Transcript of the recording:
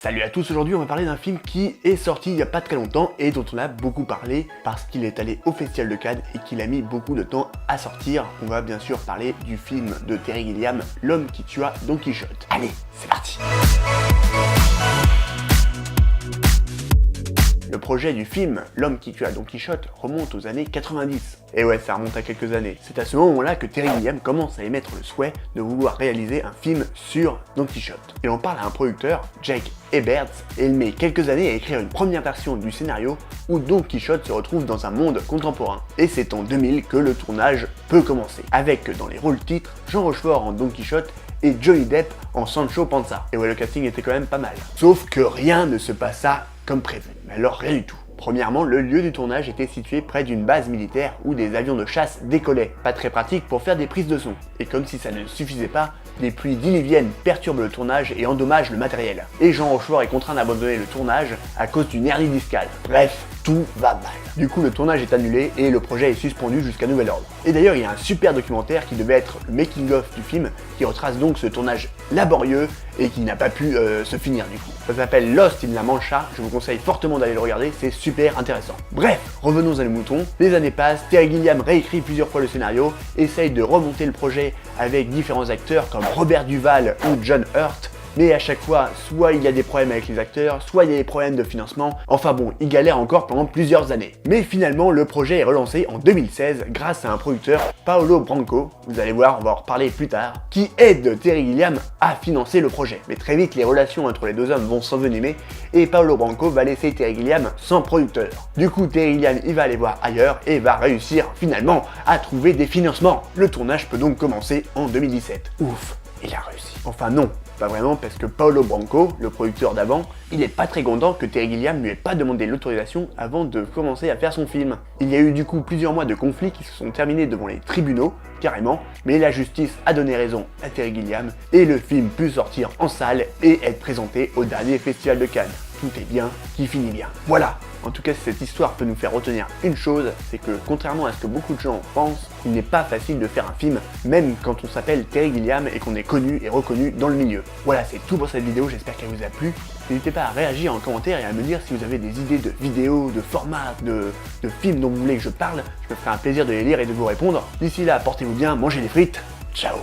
Salut à tous, aujourd'hui on va parler d'un film qui est sorti il n'y a pas très longtemps et dont on a beaucoup parlé parce qu'il est allé au Festival de Cannes et qu'il a mis beaucoup de temps à sortir. On va bien sûr parler du film de Terry Gilliam, L'homme qui tua Don Quichotte. Allez, c'est parti! Le projet du film L'homme qui tua Don Quichotte remonte aux années 90. Et ouais, ça remonte à quelques années. C'est à ce moment-là que Terry Gilliam commence à émettre le souhait de vouloir réaliser un film sur Don Quichotte. Il en parle à un producteur, Jake Eberts, et il met quelques années à écrire une première version du scénario où Don Quichotte se retrouve dans un monde contemporain. Et c'est en 2000 que le tournage peut commencer, avec dans les rôles titres Jean Rochefort en Don Quichotte et Johnny Depp en Sancho Panza. Et ouais, le casting était quand même pas mal. Sauf que rien ne se passa comme prévu. Mais alors rien du tout. Premièrement, le lieu du tournage était situé près d'une base militaire où des avions de chasse décollaient. Pas très pratique pour faire des prises de son. Et comme si ça ne suffisait pas, des pluies diluviennes perturbent le tournage et endommagent le matériel. Et Jean Rochefort est contraint d'abandonner le tournage à cause d'une hernie discale. Bref, tout va mal. Du coup, le tournage est annulé et le projet est suspendu jusqu'à nouvel ordre. Et d'ailleurs, il y a un super documentaire qui devait être le making-of du film, qui retrace donc ce tournage laborieux et qui n'a pas pu se finir du coup. Ça s'appelle Lost in La Mancha, je vous conseille fortement d'aller le regarder, c'est super intéressant. Bref, revenons à nos moutons. Les années passent, Terry Gilliam réécrit plusieurs fois le scénario, essaye de remonter le projet avec différents acteurs comme Robert Duvall ou John Hurt, mais à chaque fois, soit il y a des problèmes avec les acteurs, soit il y a des problèmes de financement, enfin bon, il galère encore pendant plusieurs années. Mais finalement, le projet est relancé en 2016 grâce à un producteur, Paolo Branco, vous allez voir, on va en reparler plus tard, qui aide Terry Gilliam à financer le projet. Mais très vite, les relations entre les deux hommes vont s'envenimer et Paolo Branco va laisser Terry Gilliam sans producteur. Du coup, Terry Gilliam, il va aller voir ailleurs et va réussir finalement à trouver des financements. Le tournage peut donc commencer en 2017. Ouf, il a réussi. Enfin non, pas vraiment, parce que Paolo Branco, le producteur d'avant, il est pas très content que Terry Gilliam lui ait pas demandé l'autorisation avant de commencer à faire son film. Il y a eu du coup plusieurs mois de conflits qui se sont terminés devant les tribunaux, carrément, mais la justice a donné raison à Terry Gilliam et le film put sortir en salle et être présenté au dernier Festival de Cannes. Tout est bien qui finit bien. Voilà. En tout cas, si cette histoire peut nous faire retenir une chose, c'est que contrairement à ce que beaucoup de gens pensent, il n'est pas facile de faire un film, même quand on s'appelle Terry Gilliam et qu'on est connu et reconnu dans le milieu. Voilà, c'est tout pour cette vidéo, j'espère qu'elle vous a plu. N'hésitez pas à réagir en commentaire et à me dire si vous avez des idées de vidéos, de formats, de films dont vous voulez que je parle. Je me ferai un plaisir de les lire et de vous répondre. D'ici là, portez-vous bien, mangez des frites, ciao!